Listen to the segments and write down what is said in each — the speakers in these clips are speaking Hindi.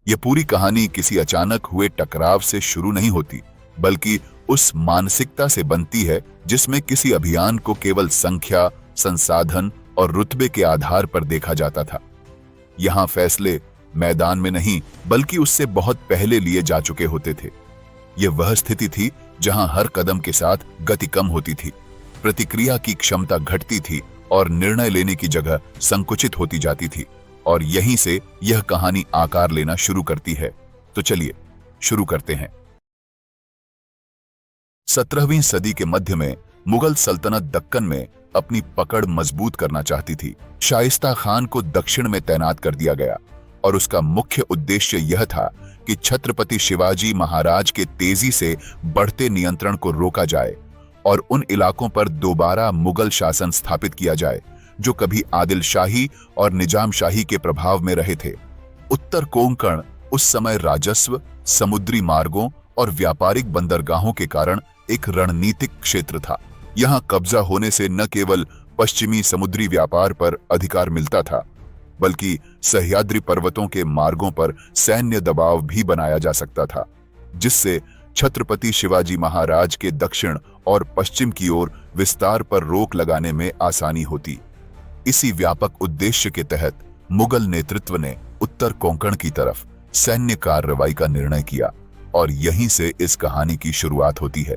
यह पूरी कहानी किसी अचानक हुए टकराव से शुरू नहीं होती, बल्कि उस मानसिकता से बनती है जिसमें किसी अभियान को केवल संख्या, संसाधन और रुतबे के आधार पर देखा जाता था। यहां फैसले मैदान में नहीं, बल्कि उससे बहुत पहले लिए जा चुके होते थे। यह वह स्थिति थी जहां हर कदम के साथ गति कम होती थी, प्रतिक्रिया की क्षमता घटती थी और निर्णय लेने की जगह संकुचित होती जाती थी। और यहीं से यह कहानी आकार लेना शुरू करती है। तो चलिए शुरू करते हैं। 17वीं सदी के मध्य में मुगल सल्तनत दक्कन में अपनी पकड़ मजबूत करना चाहती थी। शाइस्ता खान को दक्षिण में तैनात कर दिया गया और उसका मुख्य उद्देश्य यह था कि छत्रपति शिवाजी महाराज के तेजी से बढ़ते नियंत्रण को रोका जाए और उन इलाकों पर दोबारा मुगल शासन स्थापित किया जाए जो कभी आदिल शाही और निजाम शाही के प्रभाव में रहे थे। उत्तर कोंकण उस समय राजस्व, समुद्री मार्गों और व्यापारिक बंदरगाहों के कारण एक रणनीतिक क्षेत्र था। यहां कब्जा होने से न केवल पश्चिमी समुद्री व्यापार पर अधिकार मिलता था, बल्कि सह्याद्री पर्वतों के मार्गों पर सैन्य दबाव भी बनाया जा सकता था, जिससे छत्रपति शिवाजी महाराज के दक्षिण और पश्चिम की ओर विस्तार पर रोक लगाने में आसानी होती। इसी व्यापक उद्देश्य के तहत मुगल नेतृत्व ने उत्तर कोंकण की तरफ सैन्य कार्रवाई का निर्णय किया और यहीं से इस कहानी की शुरुआत होती है।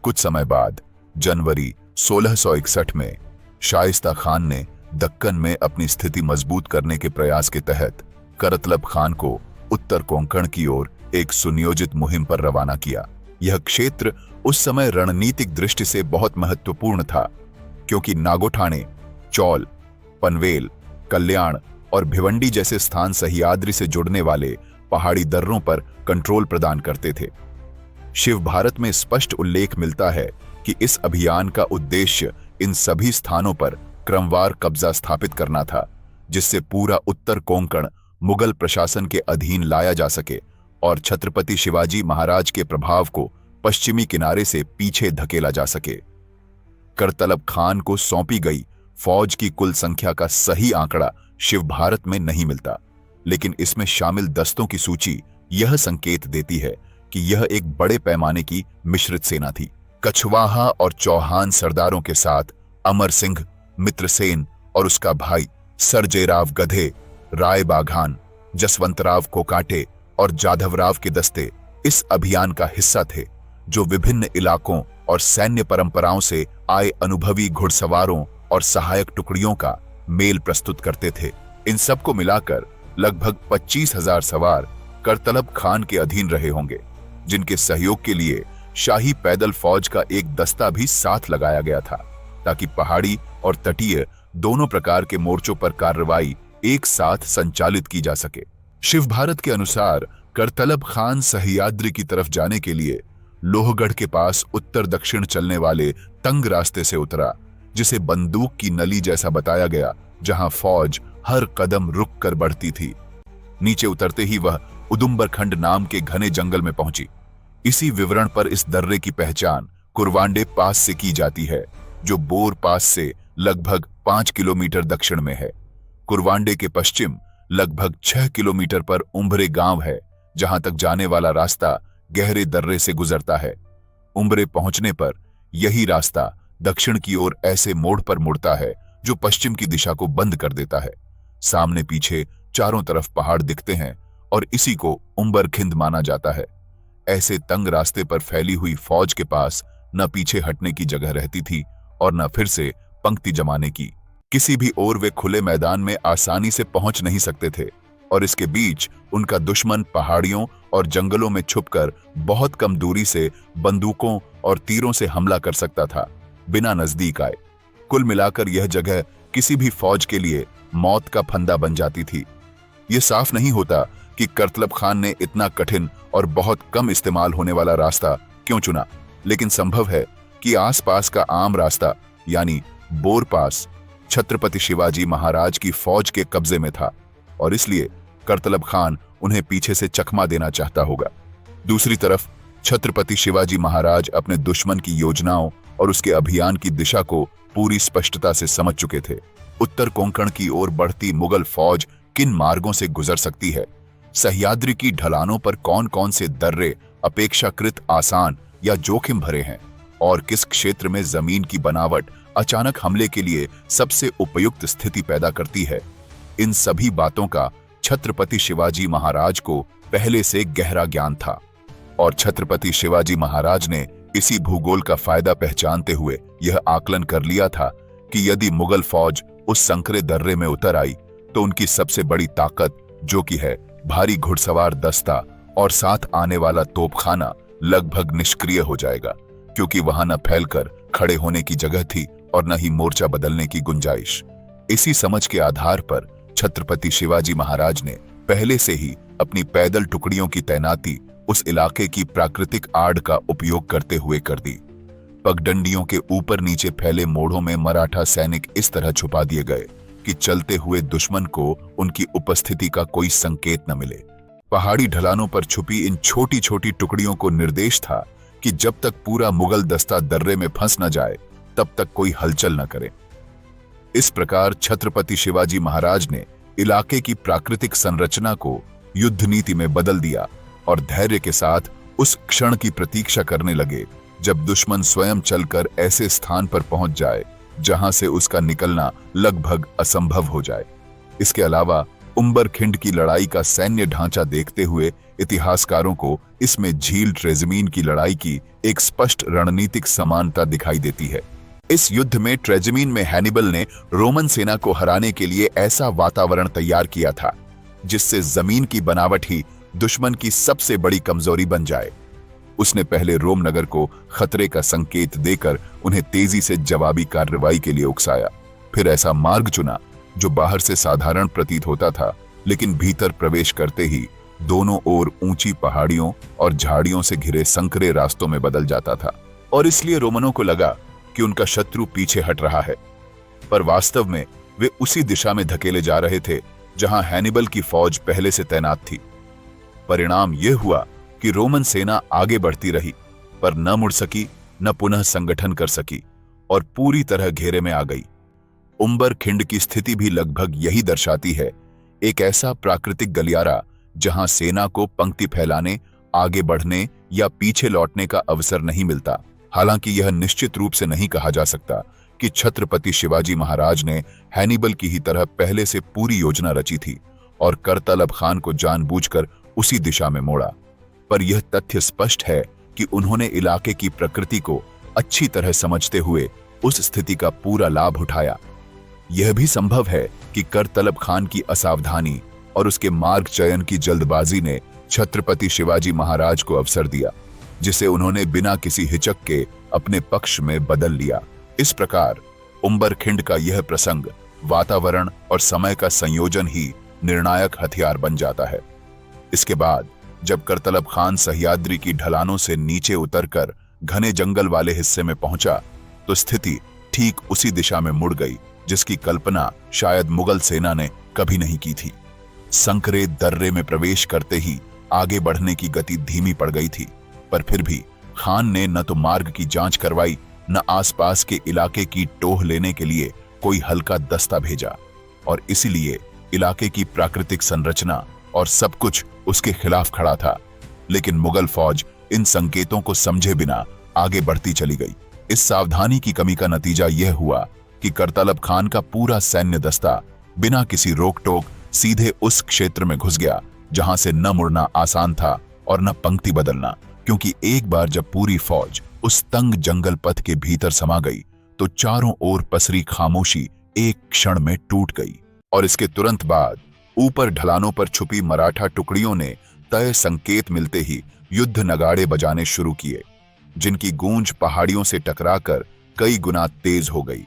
कुछ समय बाद जनवरी 1661 में शाइस्ता खान ने दक्कन में अपनी स्थिति मजबूत करने के प्रयास के तहत करतलब खान को उत्तर कोंकण की ओर एक सुनियोजित मुहिम पर रवाना किया। यह क्षेत्र उस समय रणनीतिक दृष्टि से बहुत महत्वपूर्ण था, क्योंकि नागोठाणे, चौल, पनवेल, कल्याण और भिवंडी जैसे स्थान सह्याद्री से जुड़ने वाले पहाड़ी दर्रों पर कंट्रोल प्रदान करते थे। शिव भारत में स्पष्ट उल्लेख मिलता है कि इस अभियान का उद्देश्य इन सभी स्थानों पर क्रमवार कब्जा स्थापित करना था, जिससे पूरा उत्तर कोंकण मुगल प्रशासन के अधीन लाया जा सके और छत्रपति शिवाजी महाराज के प्रभाव को पश्चिमी किनारे से पीछे धकेला जा सके। करतलब खान को सौंपी गई फौज की कुल संख्या का सही आंकड़ा शिव भारत में नहीं मिलता, लेकिन इसमें शामिल दस्तों की सूची यह संकेत देती है कि यह एक बड़े पैमाने की मिश्रित सेना थी। कछवाहा और चौहान सरदारों के साथ अमर सिंह, मित्रसेन और उसका भाई सरजेराव गधे, राय बाघान, जसवंतराव कोकाटे और जाधवराव के दस्ते इस अभियान का हिस्सा थे, जो विभिन्न इलाकों और सैन्य परंपराओं से आए अनुभवी घुड़सवारों और सहायक टुकड़ियों का मेल प्रस्तुत करते थे। इन सबको मिलाकर लगभग 25,000 सवार करतलब खान के अधीन रहे होंगे, जिनके सहयोग के लिए शाही पैदल फौज का एक दस्ता भी साथ लगाया गया था, ताकि पहाड़ी और तटीय दोनों प्रकार के मोर्चों पर कार्रवाई एक साथ संचालित की जा सके। शिव भारत के अनुसार करतलब खान सह्याद्री की तरफ जाने के लिए लोहगढ़ के पास उत्तर दक्षिण चलने वाले तंग रास्ते से उतरा, जिसे बंदूक की नली जैसा बताया गया, जहां फौज हर कदम रुक कर बढ़ती थी। नीचे उतरते ही वह उदुम्बरखंड नाम के घने जंगल में पहुंची। इसी विवरण पर इस दर्रे की पहचान कुरवांडे पास से की जाती है, जो बोर पास से लगभग 5 किलोमीटर दक्षिण में है। कुरवांडे के पश्चिम लगभग 6 किलोमीटर पर उम्भरे गांव है, जहां तक जाने वाला रास्ता गहरे दर्रे से गुजरता है। उम्भरे पहुंचने पर यही रास्ता दक्षिण की ओर ऐसे मोड़ पर मुड़ता है जो पश्चिम की दिशा को बंद कर देता है। सामने पीछे चारों तरफ पहाड़ दिखते हैं और इसी को उम्बरखिंद माना जाता है। ऐसे तंग रास्ते पर फैली हुई फौज के पास न पीछे हटने की जगह रहती थी और न फिर से पंक्ति जमाने की। किसी भी ओर वे खुले मैदान में आसानी से पहुंच नहीं सकते थे और इसके बीच उनका दुश्मन पहाड़ियों और जंगलों में छुपकर बहुत कम दूरी से बंदूकों और तीरों से हमला कर सकता था, बिना नजदीक आए। कुल मिलाकर यह जगह किसी भी फौज के लिए मौत का फंदा बन जाती थी। यह साफ नहीं होता कि करतलब खान ने इतना कठिन और बहुत कम इस्तेमाल होने वाला रास्ता क्यों चुना, लेकिन संभव है कि आसपास का आम रास्ता यानी बोर पास छत्रपति शिवाजी महाराज की फौज के कब्जे में था और इसलिए करतलब खान उन्हें पीछे से चकमा देना चाहता होगा। दूसरी तरफ छत्रपति शिवाजी महाराज अपने दुश्मन की योजनाओं और उसके अभियान की दिशा को पूरी स्पष्टता से समझ चुके थे। उत्तर कोंकण की ओर बढ़ती मुगल फौज किन मार्गों से गुजर सकती है, सह्याद्री की ढलानों पर कौन कौन से दर्रे अपेक्षाकृत आसान या जोखिम भरे हैं और किस क्षेत्र में जमीन की बनावट अचानक हमले के लिए सबसे उपयुक्त स्थिति पैदा करती है। इन सभी बातों का छत्रपति शिवाजी महाराज को पहले से गहरा ज्ञान था और छत्रपति शिवाजी महाराज ने इसी भूगोल का फायदा पहचानते हुए यह आकलन कर लिया था कि यदि मुगल फौज उस संकरे दर्रे में उतर आई तो उनकी सबसे बड़ी ताकत, जो कि है भारी घुड़सवार दस्ता और साथ आने वाला तोपखाना, लगभग निष्क्रिय हो जाएगा, क्योंकि वहां न फैलकर खड़े होने की जगह थी और न ही मोर्चा बदलने की गुंजाइश। इसी समझ के आधार पर छत्रपति शिवाजी महाराज ने पहले से ही अपनी पैदल टुकड़ियों की तैनाती उस इलाके की प्राकृतिक आड़ का उपयोग करते हुए कर दी। पगडंडियों के ऊपर नीचे फैले मोड़ों में मराठा सैनिक इस तरह छुपा दिए गए कि चलते हुए दुश्मन को उनकी उपस्थिति का कोई संकेत न मिले। पहाड़ी ढलानों पर छुपी इन छोटी छोटी टुकड़ियों को निर्देश था कि जब तक पूरा मुगल दस्ता दर्रे में फंस न जाए तब तक कोई हलचल न करे। इस प्रकार छत्रपति शिवाजी महाराज ने इलाके की प्राकृतिक संरचना को युद्ध नीति में बदल दिया और धैर्य के साथ उस क्षण की प्रतीक्षा करने लगे जब दुश्मन स्वयं चलकर ऐसे स्थान पर पहुंच जाए जहां से उसका निकलना लगभग असंभव हो जाए। इसके अलावा उम्बरखिंड की लड़ाई का सैन्य ढांचा देखते हुए इतिहासकारों को इसमें झील ट्रेजमीन की लड़ाई की एक स्पष्ट रणनीतिक समानता दिखाई देती है। इस युद्ध में ट्रेजमीन में हैनिबल ने रोमन सेना को हराने के लिए ऐसा वातावरण तैयार किया था जिससे जमीन की बनावट ही दुश्मन की सबसे बड़ी कमजोरी बन जाए। उसने पहले रोम नगर को खतरे का संकेत देकर उन्हें तेजी से जवाबी कार्रवाई के लिए उकसाया, फिर ऐसा मार्ग चुना जो बाहर से साधारण प्रतीत होता था, लेकिन भीतर प्रवेश करते ही दोनों ओर ऊंची पहाड़ियों और झाड़ियों से घिरे संकरे रास्तों में बदल जाता था। और इसलिए रोमनों को लगा कि उनका शत्रु पीछे हट रहा है, पर वास्तव में वे उसी दिशा में धकेले जा रहे थे जहां हैनिबल की फौज पहले से तैनात थी। परिणाम यह हुआ कि रोमन सेना आगे बढ़ती रही, पर न मुड़ सकी, न पुनः संगठन कर सकी और पूरी तरह घेरे में आ गई। उम्बरखिंड की स्थिति भी लगभग यही दर्शाती है, एक ऐसा प्राकृतिक गलियारा जहां सेना को पंक्ति फैलाने, आगे बढ़ने या पीछे लौटने का अवसर नहीं मिलता। हालांकि यह निश्चित रूप से नहीं कहा जा सकता कि छत्रपति शिवाजी महाराज ने हैनिबल की ही तरह पहले से पूरी योजना रची थी और करतलब खान को जानबूझकर उसी दिशा में मोड़ा, पर यह तथ्य स्पष्ट है कि उन्होंने इलाके की प्रकृति को अच्छी तरह समझते हुए उस स्थिति का पूरा लाभ उठाया। यह भी संभव है कि करतलब खान की असावधानी और उसके मार्ग चयन की जल्दबाजी ने छत्रपति शिवाजी महाराज को अवसर दिया, जिसे उन्होंने बिना किसी हिचक के अपने पक्ष में बदल लिया। इस प्रकार उम्बरखिंड का यह प्रसंग वातावरण और समय का संयोजन ही निर्णायक हथियार बन जाता है। इसके बाद जब करतलब खान सह्याद्री की ढलानों से नीचे उतरकर घने जंगल वाले हिस्से में पहुंचा तो स्थिति ठीक उसी दिशा में मुड़ गई जिसकी कल्पना शायद मुगल सेना ने कभी नहीं की थी। संकरे दर्रे में प्रवेश करते ही आगे बढ़ने की गति धीमी पड़ गई थी, पर फिर भी खान ने न तो मार्ग की जांच करवाई, न आसपास के इलाके की टोह लेने के लिए कोई हल्का दस्ता भेजा, और इसीलिए इलाके की प्राकृतिक संरचना और सब कुछ उसके खिलाफ खड़ा था। लेकिन मुगल फौज इन संकेतों को समझे बिना आगे बढ़ती चली गई। इस सावधानी की कमी का नतीजा यह हुआ कि करतलब खान का पूरा सैन्य दस्ता बिना किसी रोक टोक सीधे उस क्षेत्र में घुस गया जहां से न मुड़ना आसान था और न पंक्ति बदलना, क्योंकि एक बार जब पूरी फौज उस तंग जंगल पथ के भीतर समा गई तो चारों ओर पसरी खामोशी एक क्षण में टूट गई। और इसके तुरंत बाद ऊपर ढलानों पर छुपी मराठा टुकड़ियों ने तय संकेत मिलते ही युद्ध नगाड़े बजाने शुरू किए, जिनकी गूंज पहाड़ियों से टकराकर कई गुना तेज हो गई।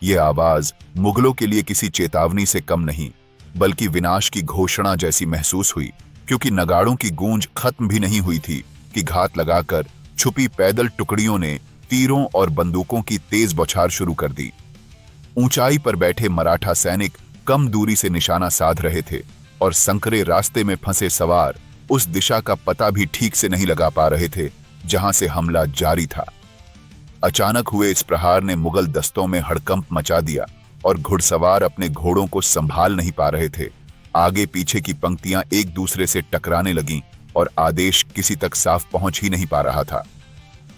ये आवाज मुगलों के लिए किसी चेतावनी से कम नहीं, बल्कि विनाश की घोषणा जैसी महसूस हुई, क्योंकि नगाड़ों की गूंज खत्म भी नहीं हुई थी कि घात लगाकर छुपी पैदल टुकड़ियों ने तीरों और बंदूकों की तेज बौछार शुरू कर दी। ऊंचाई पर बैठे मराठा सैनिक कम दूरी से निशाना साध रहे थे और संकरे रास्ते में फंसे सवार उस दिशा का पता भी ठीक से नहीं लगा पा रहे थे जहां से हमला जारी था। अचानक हुए इस प्रहार ने मुगल दस्तों में हड़कंप मचा दिया और घुड़सवार अपने घोड़ों को संभाल नहीं पा रहे थे। आगे पीछे की पंक्तियां एक दूसरे से टकराने लगीं और आदेश किसी तक साफ पहुंच ही नहीं पा रहा था।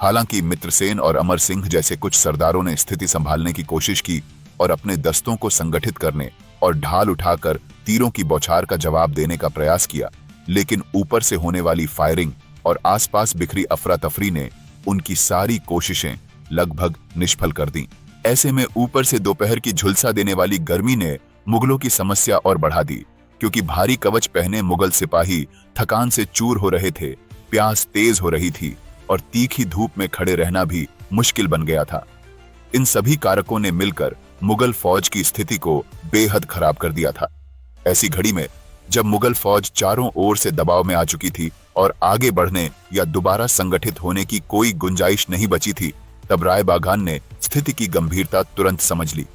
हालांकि मित्रसेन और अमर सिंह जैसे कुछ सरदारों ने स्थिति संभालने की कोशिश की और अपने दस्तों को संगठित करने और ढाल उठाकर तीरों की बौछार का जवाब देने का प्रयास किया, लेकिन ऊपर से होने वाली फायरिंग और आसपास बिखरी अफरा तफरी ने उनकी सारी कोशिशें लगभग निष्फल कर दी। ऐसे में ऊपर से दोपहर की झुलसा देने वाली गर्मी ने मुगलों की समस्या और बढ़ा दी, क्योंकि भारी कवच पहने मुगल सिपाही थकान से चूर हो रहे थे, प्यास तेज हो रही थी और तीखी धूप में खड़े रहना भी मुश्किल बन गया था। इन सभी कारकों ने मिलकर मुगल फौज की स्थिति को बेहद खराब कर दिया था। ऐसी घड़ी में जब मुगल फौज चारों ओर से दबाव में आ चुकी थी और आगे बढ़ने या दोबारा संगठित होने की कोई गुंजाइश नहीं बची थी, तब राय बागान ने स्थिति की गंभीरता तुरंत समझ ली।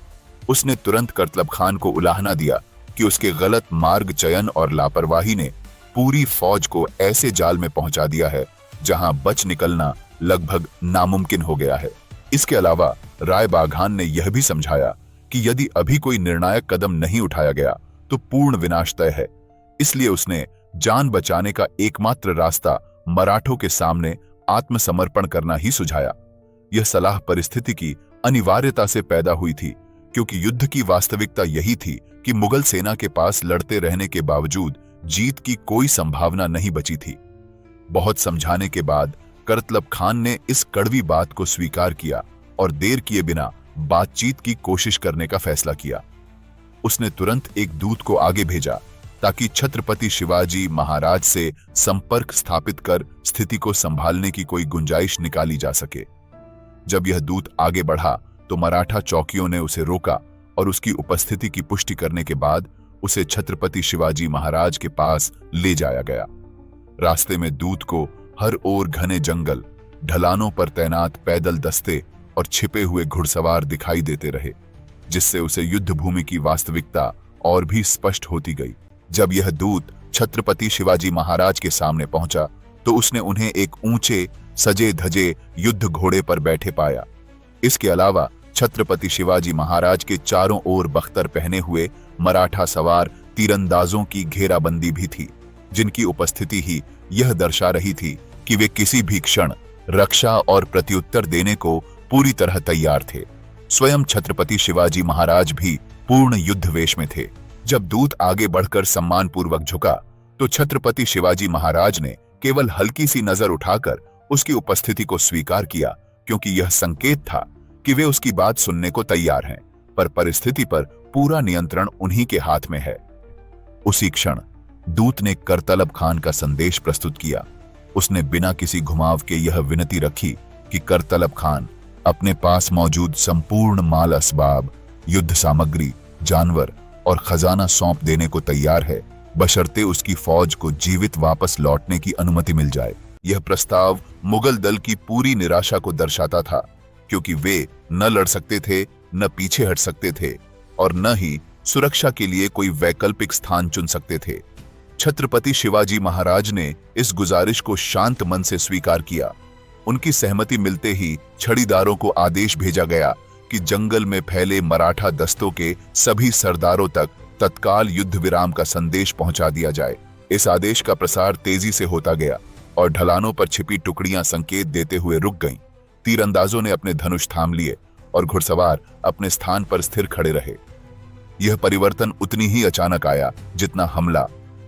उसने तुरंत करतलब खान को उलाहना दिया कि उसके गलत मार्ग चयन और लापरवाही ने पूरी फौज को ऐसे जाल में पहुंचा दिया है जहां बच निकलना लगभग नामुमकिन हो गया है। इसके अलावा राय बाघान ने यह भी समझाया कि यदि अभी कोई निर्णायक कदम नहीं उठाया गया तो पूर्ण विनाश तय है। इसलिए उसने जान बचाने का एकमात्र रास्ता मराठों के सामने आत्मसमर्पण करना ही सुझाया। यह सलाह परिस्थिति की अनिवार्यता से पैदा हुई थी, क्योंकि युद्ध की वास्तविकता यही थी कि मुगल सेना के पास लड़ते रहने के बावजूद जीत की कोई संभावना नहीं बची थी। बहुत समझाने के बाद करतलब खान ने इस कड़वी बात को स्वीकार किया और देर किए बिना बातचीत की कोशिश करने का फैसला किया। उसने तुरंत एक दूत को आगे भेजा ताकि छत्रपति शिवाजी महाराज से संपर्क स्थापित कर स्थिति को संभालने की कोई गुंजाइश निकाली जा सके। जब यह दूत आगे बढ़ा तो मराठा चौकियों ने उसे रोका और उसकी उपस्थिति की पुष्टि करने के बाद उसे छत्रपति शिवाजी महाराज के पास ले जाया गया। रास्ते में दूत को हर ओर घने जंगल, ढलानों पर तैनात पैदल दस्ते और छिपे हुए घुड़सवार दिखाई देते रहे, जिससे उसे युद्ध भूमि की वास्तविकता और भी स्पष्ट होती गई। जब यह दूत छत्रपति शिवाजी महाराज के सामने पहुंचा तो उसने उन्हें एक ऊंचे सजे धजे युद्ध घोड़े पर बैठे पाया। इसके अलावा छत्रपति शिवाजी महाराज के चारों ओर बख्तर पहने हुए मराठा सवार तीरंदाजों की घेराबंदी भी थी, जिनकी उपस्थिति ही यह दर्शा रही थी कि वे किसी भी क्षण रक्षा और प्रत्युत्तर देने को पूरी तरह तैयार थे। स्वयं छत्रपति शिवाजी महाराज भी पूर्ण युद्ध वेश में थे। जब दूत आगे बढ़कर सम्मानपूर्वक झुका तो छत्रपति शिवाजी महाराज ने केवल हल्की सी नजर उठाकर उसकी उपस्थिति को स्वीकार किया, क्योंकि यह संकेत था कि वे उसकी बात सुनने को तैयार हैं, पर परिस्थिति पर पूरा नियंत्रण उन्हीं के हाथ में है। उसी क्षण दूत ने करतलब खान का संदेश प्रस्तुत किया। उसने बिना किसी घुमाव के यह विनती रखी कि करतलब खान अपने पास मौजूद संपूर्ण माल असबाब, युद्ध सामग्री, जानवर और खजाना सौंप देने को तैयार है, बशर्ते उसकी फौज को जीवित वापस लौटने की अनुमति मिल जाए। यह प्रस्ताव मुगल दल की पूरी निराशा को दर्शाता था, क्योंकि वे न लड़ सकते थे, न पीछे हट सकते थे और न ही सुरक्षा के लिए कोई वैकल्पिक स्थान चुन सकते थे। छत्रपति शिवाजी महाराज ने इस गुजारिश को शांत मन से स्वीकार किया। उनकी सहमति मिलते ही छड़ीदारों को आदेश भेजा गया कि जंगल में फैले मराठा दस्तों के सभी सरदारों तक तत्काल युद्ध विराम का संदेश पहुंचा दिया जाए। इस आदेश का प्रसार तेजी से होता गया और ढलानों पर छिपी टुकड़ियां संकेत देते हुए रुक गईं। तीरंदाजों ने अपने धनुष थाम लिए और घुड़सवार अपने स्थान पर स्थिर खड़े रहे। यह परिवर्तन उतनी ही अचानक आया जितना हमला,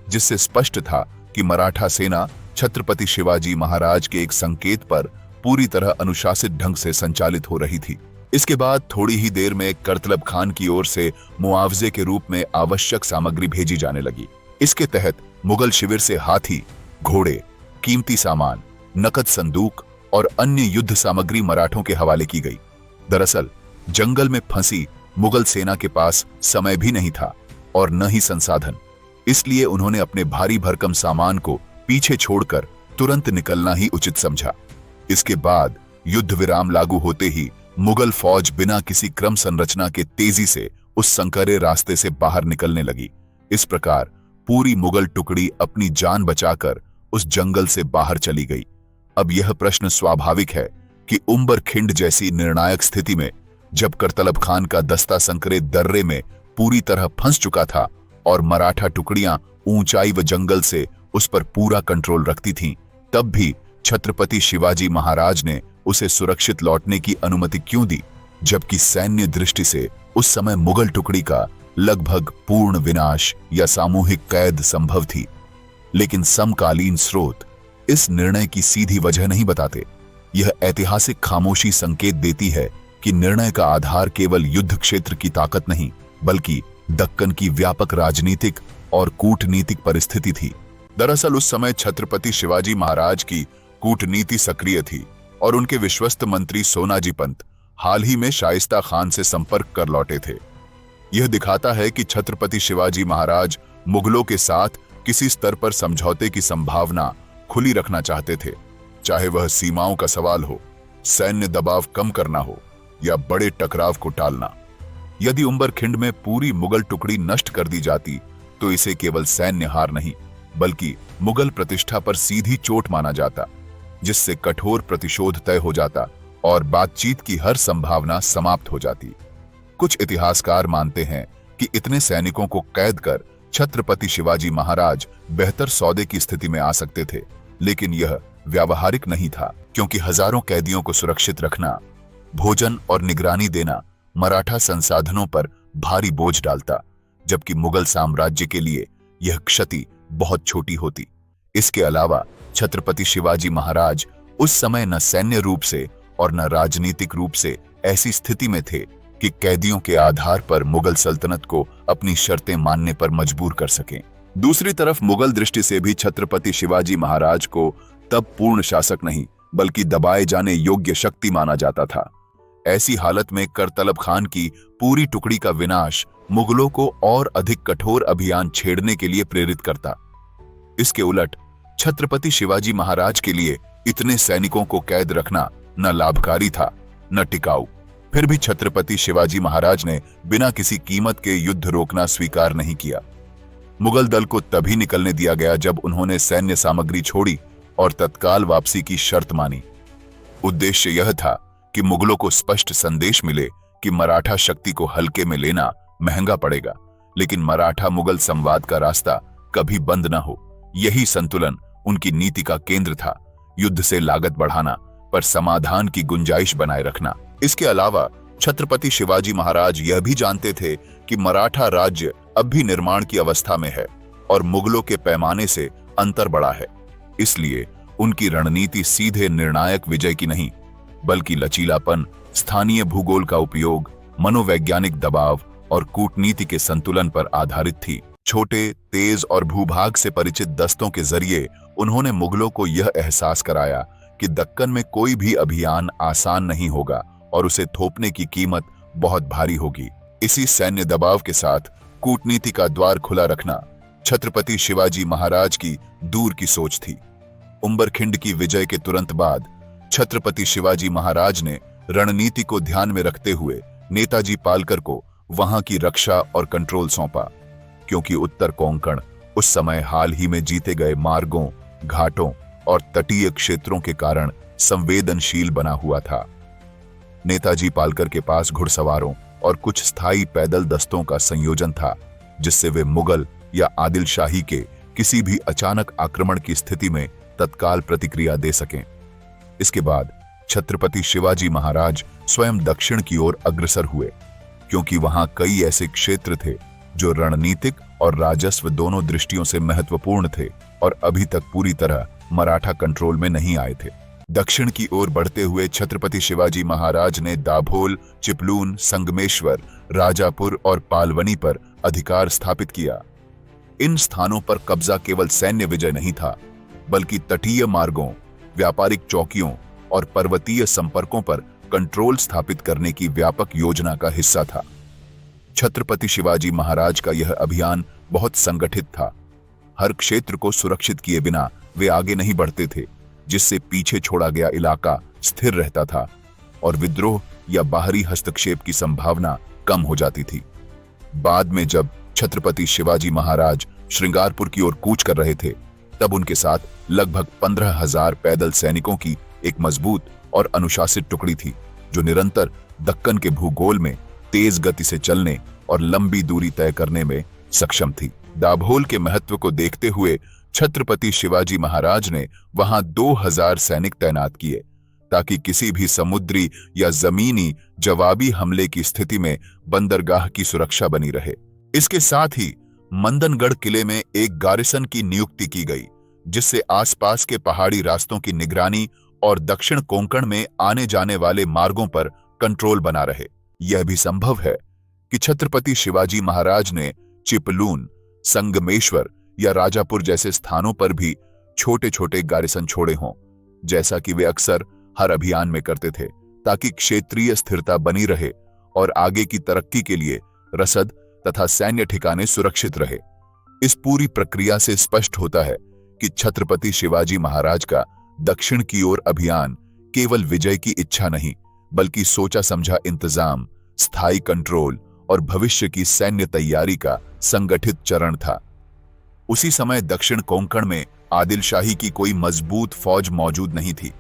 जिससे स्पष्ट था कि मराठा सेना छत्रपति शिवाजी महाराज के एक संकेत पर पूरी तरह अनुशासित ढंग से संचालित हो रही थी। इसके बाद थोड़ी ही देर में करतलब खान की ओर से मुआवजे के रूप में आवश्यक सामग्री भेजी जाने लगी। इसके तहत मुगल शिविर से हाथी, घोड़े, कीमती सामान, नकद संदूक और अन्य युद्ध सामग्री मराठों के हवाले की गई। दरअसल जंगल में फंसी मुगल सेना के पास समय भी नहीं था और न ही संसाधन, इसलिए उन्होंने अपने भारी भरकम सामान को पीछे छोड़कर तुरंत निकलना ही उचित समझा। इसके बाद युद्ध विराम लागू होते ही मुगल फौज बिना किसी क्रम संरचना के तेजी से उस संकरे रास्ते से बाहर निकलने लगी। इस प्रकार पूरी मुगल टुकड़ी अपनी जान बचाकर उस जंगल से बाहर चली गई। अब यह प्रश्न स्वाभाविक है कि उम्बर खिंड जैसी निर्णायक स्थिति में, जब करतलब खान का दस्ता संकरे दर्रे में पूरी तरह फंस चुका था और मराठा टुकड़ियां ऊंचाई व जंगल से उस पर पूरा कंट्रोल रखती थीं, तब भी छत्रपति शिवाजी महाराज ने उसे सुरक्षित लौटने की अनुमति क्यों दी, जबकि सैन्य दृष्टि से उस समय मुगल टुकड़ी का लगभग पूर्ण विनाश या सामूहिक कैद संभव थी। लेकिन समकालीन स्रोत इस निर्णय की सीधी वजह नहीं बताते। यह ऐतिहासिक खामोशी संकेत देती है कि निर्णय का आधार केवल युद्ध क्षेत्र की ताकत नहीं, बल्कि दक्कन की व्यापक राजनीतिक और कूटनीतिक परिस्थिति थी। दरअसल उस समय छत्रपति शिवाजी महाराज की कूटनीति सक्रिय थी और उनके विश्वस्त मंत्री सोनाजी पंत हाल ही में शाइस्ता खान से संपर्क कर लौटे थे। यह दिखाता है कि छत्रपति शिवाजी महाराज मुगलों के साथ किसी स्तर पर समझौते की संभावना खुली रखना चाहते थे, चाहे वह सीमाओं का सवाल हो, सैन्य दबाव कम करना हो या बड़े टकराव को टालना। यदि उंबरखिंड में पूरी मुगल टुकड़ी नष्ट कर दी जाती तो इसे केवल सैन्य हार नहीं, बल्कि मुगल प्रतिष्ठा पर सीधी चोट माना जाता, जिससे कठोर प्रतिशोध तय हो जाता और बातचीत की हर संभावना समाप्त हो जाती। कुछ इतिहासकार मानते हैं कि इतने सैनिकों को कैद कर छत्रपति शिवाजी महाराज बेहतर सौदे की स्थिति में आ सकते थे, लेकिन यह व्यावहारिक नहीं था, क्योंकि हजारों कैदियों को सुरक्षित रखना, भोजन और निगरानी देना मराठा संसाधनों पर भारी बोझ डालता, जबकि मुगल साम्राज्य के लिए यह क्षति बहुत छोटी होती। इसके अलावा छत्रपति शिवाजी महाराज उस समय न सैन्य रूप से और न राजनीतिक रूप से ऐसी स्थिति में थे कि कैदियों के आधार पर मुगल सल्तनत को अपनी शर्तें मानने पर मजबूर कर सकें। दूसरी तरफ मुगल दृष्टि से भी छत्रपति शिवाजी महाराज को तब पूर्ण शासक नहीं, बल्कि दबाए जाने योग्य शक्ति माना जाता था। ऐसी हालत में करतलब खान की पूरी टुकड़ी का विनाश मुगलों को और अधिक कठोर अभियान छेड़ने के लिए प्रेरित करता। इसके उलट छत्रपति शिवाजी महाराज के लिए इतने सैनिकों को कैद रखना न लाभकारी था न टिकाऊ। फिर भी छत्रपति शिवाजी महाराज ने बिना किसी कीमत के युद्ध रोकना स्वीकार नहीं किया। मुगल दल को तभी निकलने दिया गया जब उन्होंने सैन्य सामग्री छोड़ी और तत्काल वापसी की शर्त मानी। उद्देश्य यह था कि मुगलों को स्पष्ट संदेश मिले कि मराठा शक्ति को हल्के में लेना महंगा पड़ेगा, लेकिन मराठा मुगल संवाद का रास्ता कभी बंद न हो। यही संतुलन उनकी नीति का केंद्र था, युद्ध से लागत बढ़ाना पर समाधान की गुंजाइश बनाए रखना। इसके अलावा छत्रपति शिवाजी महाराज यह भी जानते थे कि मराठा राज्य अब भी निर्माण की अवस्था में है और मुगलों के पैमाने से अंतर बड़ा है। इसलिए उनकी रणनीति सीधे निर्णायक विजय की नहीं, बल्कि लचीलापन, स्थानीय भूगोल का उपयोग, मनोवैज्ञानिक दबाव और कूटनीति के संतुलन पर आधारित थी। छोटे, तेज और भूभाग से परिचित दस्तों के जरिए उन्होंने मुगलों को यह एहसास कराया कि दक्कन में कोई भी अभियान आसान नहीं होगा और उसे थोपने की कीमत बहुत भारी होगी। इसी सैन्य दबाव के साथ कूटनीति का द्वार खुला रखना छत्रपति शिवाजी महाराज की दूर की सोच थी। उंबरखिंड की विजय के तुरंत बाद छत्रपति शिवाजी महाराज ने रणनीति को ध्यान में रखते हुए नेताजी पालकर को वहां की रक्षा और कंट्रोल सौंपा, क्योंकि उत्तर कोंकण उस समय हाल ही में जीते गए मार्गों, घाटों और तटीय क्षेत्रों के कारण संवेदनशील बना हुआ था। नेताजी पालकर के पास घुड़सवारों और कुछ स्थायी पैदल दस्तों का संयोजन था, जिससे वे मुगल या आदिल शाही के किसी भी अचानक आक्रमण की स्थिति में तत्काल प्रतिक्रिया दे सकें। इसके बाद छत्रपति शिवाजी महाराज स्वयं दक्षिण की ओर अग्रसर हुए, क्योंकि वहां कई ऐसे क्षेत्र थे जो रणनीतिक और राजस्व दोनों दृष्टियों से महत्वपूर्ण थे और अभी तक पूरी तरह मराठा कंट्रोल में नहीं आए थे। दक्षिण की ओर बढ़ते हुए छत्रपति शिवाजी महाराज ने दाभोल, चिपलून, संगमेश्वर, राजापुर और पालवनी पर अधिकार स्थापित किया। इन स्थानों पर कब्जा केवल सैन्य विजय नहीं था, बल्कि तटीय मार्गों, व्यापारिक चौकियों और पर्वतीय संपर्कों पर कंट्रोल स्थापित करने की व्यापक योजना का हिस्सा था। छत्रपति शिवाजी महाराज का यह अभियान बहुत संगठित था। हर क्षेत्र को सुरक्षित किए बिना वे आगे नहीं बढ़ते थे, जिससे पीछे छोड़ा गया इलाका स्थिर रहता था और विद्रोह या बाहरी हस्तक्षेप की संभावना कम हो जाती थी। बाद में जब छत्रपति शिवाजी महाराज श्रृंगारपुर की ओर कूच कर रहे थे, तब उनके साथ लगभग 15,000 पैदल सैनिकों की एक मजबूत और अनुशासित टुकड़ी थी, जो निरंतर दक्कन के भूगोल में तेज गति से चलने और लंबी दूरी तय करने में सक्षम थी। दाभोल के महत्व को देखते हुए छत्रपति शिवाजी महाराज ने वहां 2000 सैनिक तैनात किए, ताकि किसी भी समुद्री या जमीनी जवाबी हमले की स्थिति में बंदरगाह की सुरक्षा बनी रहे। इसके साथ ही मंदनगढ़ किले में एक गारिसन की नियुक्ति की गई, जिससे आसपास के पहाड़ी रास्तों की निगरानी और दक्षिण कोंकण में आने जाने वाले मार्गों पर कंट्रोल बना रहे। यह भी संभव है कि छत्रपति शिवाजी महाराज ने चिपलून, संगमेश्वर या राजापुर जैसे स्थानों पर भी छोटे छोटे गारिसन छोड़े हों, जैसा कि वे अक्सर हर अभियान में करते थे, ताकि क्षेत्रीय स्थिरता बनी रहे और आगे की तरक्की के लिए रसद तथा सैन्य ठिकाने सुरक्षित रहे। इस पूरी प्रक्रिया से स्पष्ट होता है कि छत्रपति शिवाजी महाराज का दक्षिण की ओर अभियान केवल विजय की इच्छा नहीं, बल्कि सोचा समझा इंतजाम, स्थायी कंट्रोल और भविष्य की सैन्य तैयारी का संगठित चरण था। उसी समय दक्षिण कोंकण में आदिल शाही की कोई मजबूत फौज मौजूद नहीं थी,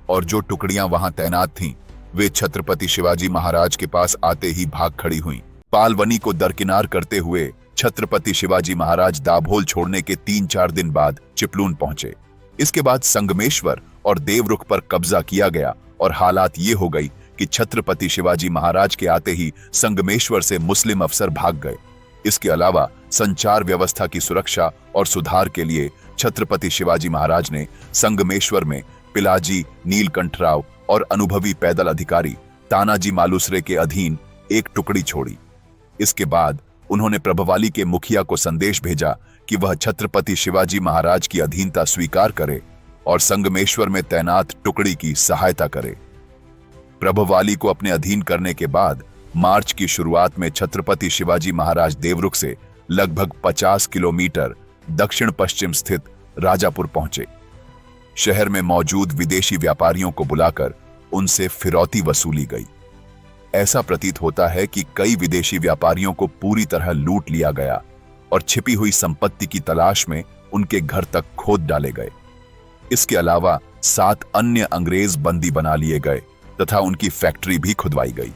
और जो टुकड़ियां वहां तैनात थीं, वे छत्रपति शिवाजी महाराज के पास आते ही भाग खड़ी हुईं। पालवनी को दरकिनार करते हुए छत्रपति शिवाजी महाराज दाभोल छोड़ने के 3-4 दिन बाद चिपलून पहुंचे। इसके बाद संगमेश्वर और देवरुख पर कब्जा किया गया और हालात ये हो गई कि छत्रपति शिवाजी महाराज के आते ही संगमेश्वर से मुस्लिम अफसर भाग गए। इसके अलावा संचार व्यवस्था की सुरक्षा और सुधार के लिए छत्रपति शिवाजी महाराज ने संगमेश्वर में पिलाजी नीलकंठराव और अनुभवी पैदल अधिकारी तानाजी मालुसरे के अधीन एक टुकड़ी छोड़ी। इसके बाद उन्होंने प्रभवाली के मुखिया को संदेश भेजा कि वह छत्रपति शिवाजी महाराज की अधीनता स्वीकार करे और संगमेश्वर में तैनात टुकड़ी की सहायता करे। प्रभवाली को अपने अधीन करने के बाद मार्च की शुरुआत में छत्रपति शिवाजी महाराज देवरुख से लगभग 50 किलोमीटर दक्षिण पश्चिम स्थित राजापुर पहुंचे। शहर में मौजूद विदेशी व्यापारियों को बुलाकर उनसे फिरौती वसूली गई। ऐसा प्रतीत होता है कि कई विदेशी व्यापारियों को पूरी तरह लूट लिया गया और छिपी हुई संपत्ति की तलाश में उनके घर तक खोद डाले गए। इसके अलावा 7 अन्य अंग्रेज बंदी बना लिए गए तथा उनकी फैक्ट्री भी खुदवाई गई।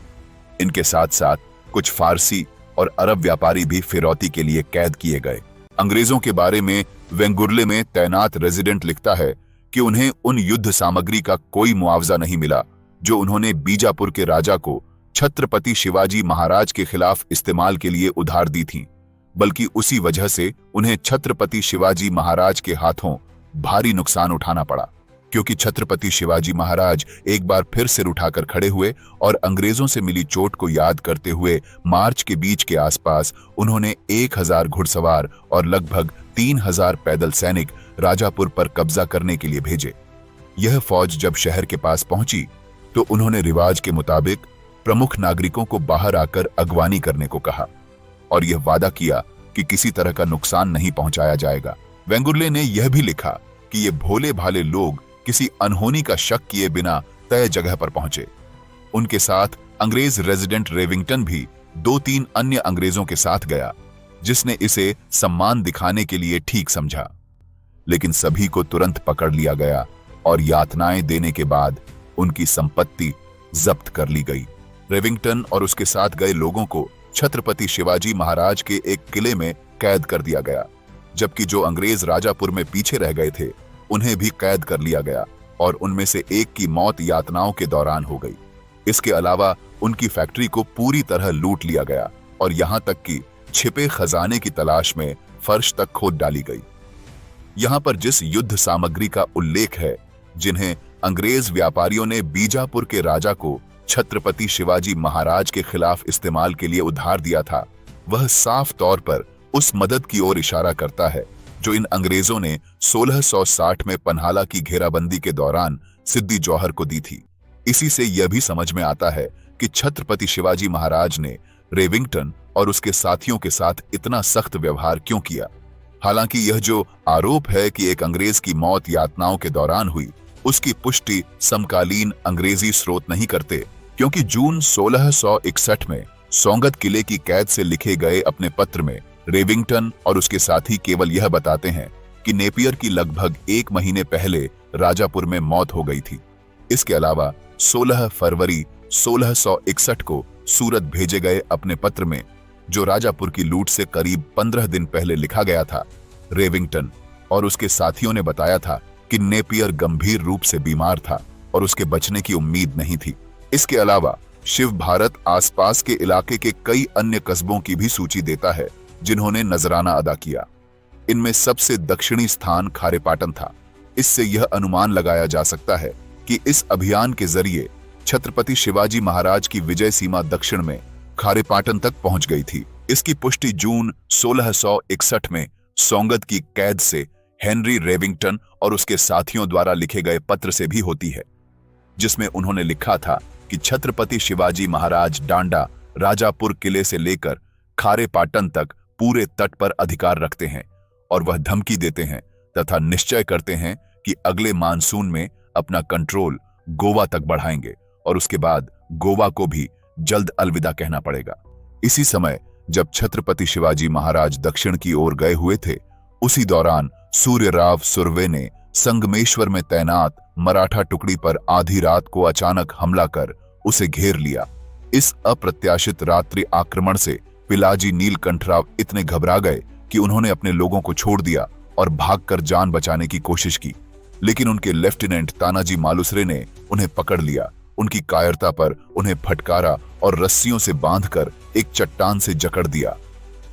इनके साथ साथ कुछ फारसी और अरब व्यापारी भी फिरौती के लिए कैद किए गए। अंग्रेजों के बारे में वेंगुर्ले में तैनात रेजिडेंट लिखता है कि उन्हें उन युद्ध सामग्री का कोई मुआवजा नहीं मिला जो उन्होंने बीजापुर के राजा को छत्रपति शिवाजी महाराज के खिलाफ इस्तेमाल के लिए उधार दी थी, बल्कि उसी वजह से उन्हें छत्रपति शिवाजी महाराज के हाथों भारी नुकसान उठाना पड़ा, क्योंकि छत्रपति शिवाजी महाराज एक बार फिर सिर उठाकर खड़े हुए और अंग्रेजों से मिली चोट को याद करते हुए मार्च के बीच के आसपास उन्होंने 1000 घुड़सवार और लगभग 3000 पैदल सैनिक राजापुर पर कब्जा करने के लिए भेजे। यह फौज जब शहर के पास पहुंची तो उन्होंने रिवाज के मुताबिक प्रमुख नागरिकों को बाहर आकर अगवानी करने को कहा और यह वादा किया कि किसी तरह का नुकसान नहीं पहुंचाया जाएगा। वेंगुर्ले ने यह भी लिखा कि ये भोले भाले लोग किसी अनहोनी का शक किए बिना तय जगह पर पहुंचे। उनके साथ अंग्रेज रेजिडेंट रेविंगटन भी 2-3 अन्य अंग्रेजों के साथ गया, जिसने इसे सम्मान दिखाने के लिए ठीक समझा, लेकिन सभी को तुरंत पकड़ लिया गया और यातनाएं देने के बाद उनकी संपत्ति जब्त कर ली गई। रेविंगटन और उसके साथ गए लोगों को छत्रपति शिवाजी महाराज के एक किले में कैद कर दिया गया, जबकि जो अंग्रेज राजापुर में पीछे रह गए थे उन्हें भी कैद कर लिया गया और उनमें से एक की मौत यातनाओं के दौरान हो गई। इसके अलावा उनकी फैक्ट्री को पूरी तरह लूट लिया गया और यहां तक कि छिपे खजाने की तलाश में फर्श तक खोद डाली गई। यहां पर जिस युद्ध सामग्री का उल्लेख है जिन्हें अंग्रेज व्यापारियों ने बीजापुर के राजा को छत्रपति शिवाजी महाराज के खिलाफ इस्तेमाल के लिए उधार दिया था, वह साफ तौर पर उस मदद की ओर इशारा करता है जो इन अंग्रेजों ने 1660 में पन्हाला की घेराबंदी के दौरान सिद्दी जौहर को दी थी। इसी से यह भी समझ में आता है कि छत्रपति शिवाजी महाराज ने रेविंगटन और उसके साथियों के साथ इतना सख्त व्यवहार क्यों किया। हालांकि यह जो आरोप है कि एक अंग्रेज की मौत यातनाओं के दौरान हुई, उसकी पुष्टि समकालीन अंग्रेजी स्रोत नहीं करते, क्योंकि जून 1661 में सोंगत किले की कैद से लिखे गए अपने पत्र में रेविंगटन और उसके साथी केवल यह बताते हैं कि नेपियर की लगभग 1 महीने पहले राजापुर में मौत हो गई थी। इसके अलावा 16 फरवरी 1661 को सूरत भेजे गए अपने पत्र में जो राजापुर की लूट से करीब 15 दिन पहले लिखा गया था। रेविंगटन और उसके साथियों ने बताया था कि नेपियर गंभीर रूप से बीमार था और उसके बचने की उम्मीद नहीं थी। इसके अलावा शिव भारत आसपास के इलाके के कई अन्य कस्बों की भी सूची देता है जिन्होंने नजराना अदा किया। इनमें सबसे दक्षिणी स्थान खारेपाटन था। इससे यह अनुमान लगाया जा सकता है कि इस अभियान के जरिए छत्रपति शिवाजी महाराज की विजय सीमा दक्षिण में खारेपाटन तक पहुंच गई थी। इसकी पुष्टि जून 1661 में सोंगत की कैद से हेनरी रेविंगटन और उसके साथियों द्वारा लिखे गए पत्र से भी होती है, जिसमें उन्होंने लिखा था कि छत्रपति शिवाजी महाराज डांडा राजापुर किले से लेकर खारेपाटन तक पूरे तट पर अधिकार रखते हैं और वह धमकी देते हैं तथा निश्चय करते हैं कि अगले मानसून में अपना कंट्रोल गोवा तक बढ़ाएंगे और उसके बाद गोवा को भी जल्द अलविदा कहना पड़ेगा। इसी समय जब छत्रपति शिवाजी महाराज दक्षिण की ओर गए हुए थे, उसी दौरान सूर्यराव सुर्वे ने संगमेश्वर में तैनात मराठा टुकड़ी पर आधी रात को अचानक हमला कर उसे घेर लिया। इस अप्रत्याशित रात्रि आक्रमण से पिलाजी नीलकंठराव इतने घबरा गए कि उन्होंने अपने लोगों को छोड़ दिया और भागकर जान बचाने की कोशिश की, लेकिन उनके लेफ्टिनेंट तानाजी मालुसरे ने उन्हें पकड़ लिया। उनकी कायरता पर उन्हें फटकारा और रस्सियों से बांधकर एक चट्टान से जकड़ दिया।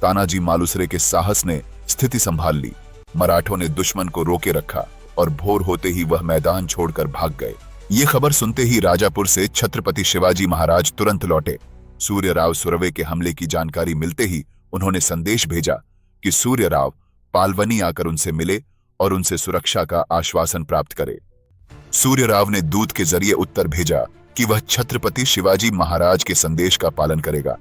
तानाजी मालुसरे के साहस ने स्थिति संभाल ली। मराठों ने दुश्मन को रोके रखा और भोर होते ही वह मैदान छोड़कर भाग गए। ये खबर सुनते ही राजापुर से छत्रपति शिवाजी महाराज तुरंत लौटे। सूर्यराव सुर्वे के हमले की जानकारी मिलते ही उन्होंने संदेश भेजा कि सूर्यराव पालवनी आकर उनसे मिले और उनसे सुरक्षा का आश्वासन प्राप्त करे। सूर्यराव ने दूत के जरिए उत्तर भेजा कि वह छत्रपति शिवाजी महाराज के संदेश का पालन करेगा।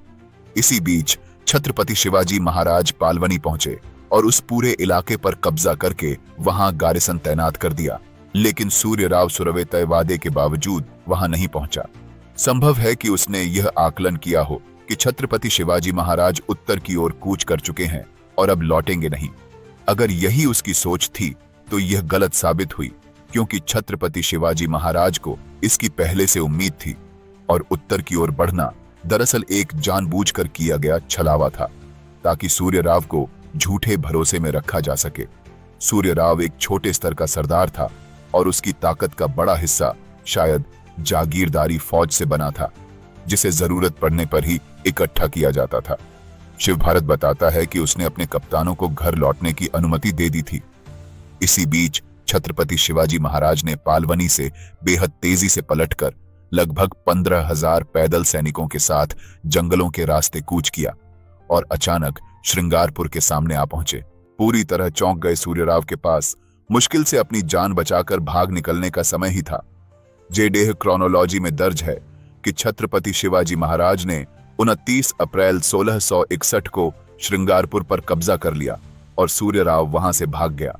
इसी बीच छत्रपति शिवाजी महाराज पालवनी पहुंचे और उस पूरे इलाके पर कब्जा करके वहां गारिसन तैनात कर दिया, लेकिन सूर्यराव सुर्वे तय वादे के बावजूद वहां नहीं पहुंचा। संभव है कि उसने यह आकलन किया हो कि छत्रपति शिवाजी महाराज उत्तर की ओर कूच कर चुके हैं और अब लौटेंगे नहीं। अगर यही उसकी सोच थी तो यह गलत साबित हुई, क्योंकि छत्रपति शिवाजी महाराज को इसकी पहले से उम्मीद थी और उत्तर की ओर बढ़ना दरअसल एक जानबूझकर किया गया छलावा था ताकि सूर्यराव को झूठे भरोसे में रखा जा सके। सूर्यराव एक छोटे स्तर का सरदार था और उसकी ताकत का बड़ा हिस्सा शायद जागीरदारी फौज से बना था, जिसे जरूरत पड़ने पर ही इकट्ठा किया जाता था। शिव भारत बताता है कि उसने अपने कप्तानों को घर लौटने की अनुमति दे दी थी। इसी बीच छत्रपति शिवाजी महाराज ने पालवनी से बेहद तेजी से पलटकर लगभग 15,000 पैदल सैनिकों के साथ जंगलों के रास्ते कूच किया और अचानक श्रृंगारपुर के सामने आ पहुंचे। पूरी तरह चौंक गए सूर्यराव के पास मुश्किल से अपनी जान बचाकर भाग निकलने का समय ही था। जेडेह क्रोनोलॉजी में दर्ज है कि छत्रपति शिवाजी महाराज ने 29 अप्रैल 1661 को श्रृंगारपुर पर कब्जा कर लिया और सूर्यराव वहां से भाग गया।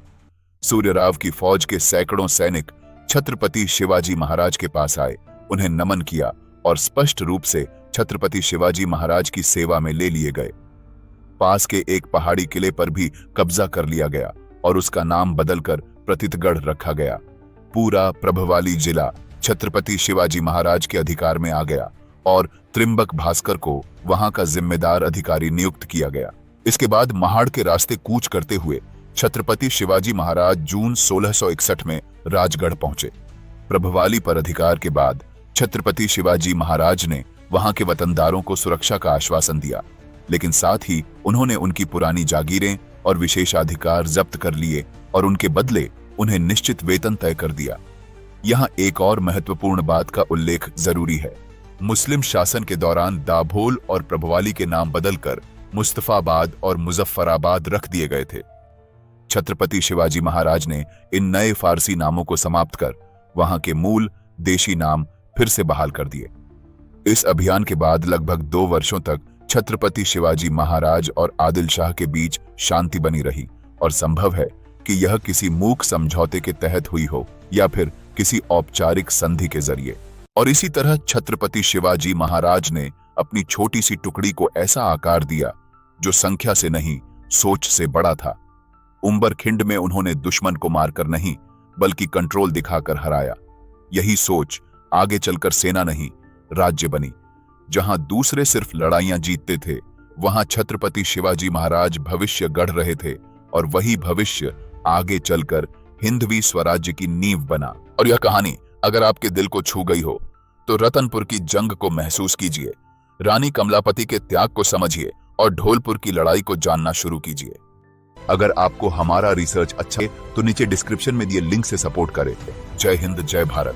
सूर्यराव की फौज के सैकड़ों सैनिक छत्रपति शिवाजी महाराज के पास आए, उन्हें नमन किया और स्पष्ट रूप से छत्रपति शिवाजी महाराज की सेवा में ले लिए गए। पास के एक पहाड़ी किले पर भी कब्जा कर लिया गया और उसका नाम बदलकर प्रतीतगढ़ रखा गया। पूरा प्रभवाली जिला छत्रपति शिवाजी महाराज के अधिकार में आ गया और त्रिंबक भास्कर को वहां का जिम्मेदार अधिकारी नियुक्त किया गया। इसके बाद महाड़ के रास्ते कूच करते हुए छत्रपति शिवाजी महाराज जून 1661 में राजगढ़ पहुंचे। प्रभवाली पर अधिकार के बाद छत्रपति शिवाजी महाराज ने वहां के वतनदारों को सुरक्षा का आश्वासन दिया, लेकिन साथ ही उन्होंने उनकी पुरानी जागीरें और विशेषाधिकार जब्त कर लिए और उनके बदले उन्हें निश्चित वेतन तय कर दिया। यहाँ एक और महत्वपूर्ण बात का उल्लेख जरूरी है। मुस्लिम शासन के दौरान दाभोल और प्रभवाली के नाम बदलकर मुस्तफाबाद और मुजफ्फराबाद रख दिए गए थे। छत्रपति शिवाजी महाराज ने इन नए फारसी नामों को समाप्त कर वहां के मूल देशी नाम फिर से बहाल कर दिए। इस अभियान के बाद लगभग 2 वर्षों तक छत्रपति शिवाजी महाराज और आदिल शाह के बीच शांति बनी रही और संभव है कि यह किसी मूक समझौते के तहत हुई हो या फिर किसी औपचारिक संधि के जरिए। और इसी तरह छत्रपति शिवाजी महाराज ने अपनी छोटी सी टुकड़ी को ऐसा आकार दिया जो संख्या से नहीं सोच से बड़ा था। उम्बरखिंड में उन्होंने दुश्मन को मारकर नहीं बल्कि कंट्रोल दिखाकर हराया। यही सोच आगे चलकर सेना नहीं राज्य बनी। जहां दूसरे सिर्फ लड़ाइयां जीतते थे, वहां छत्रपति शिवाजी महाराज भविष्य गढ़ रहे थे और वही भविष्य आगे चलकर हिंदवी स्वराज्य की नींव बना। और यह कहानी अगर आपके दिल को छू गई हो तो रतनपुर की जंग को महसूस कीजिए, रानी कमलापति के त्याग को समझिए और ढोलपुर की लड़ाई को जानना शुरू कीजिए। अगर आपको हमारा रिसर्च अच्छा है तो नीचे डिस्क्रिप्शन में दिए लिंक से सपोर्ट करें। जय हिंद, जय भारत।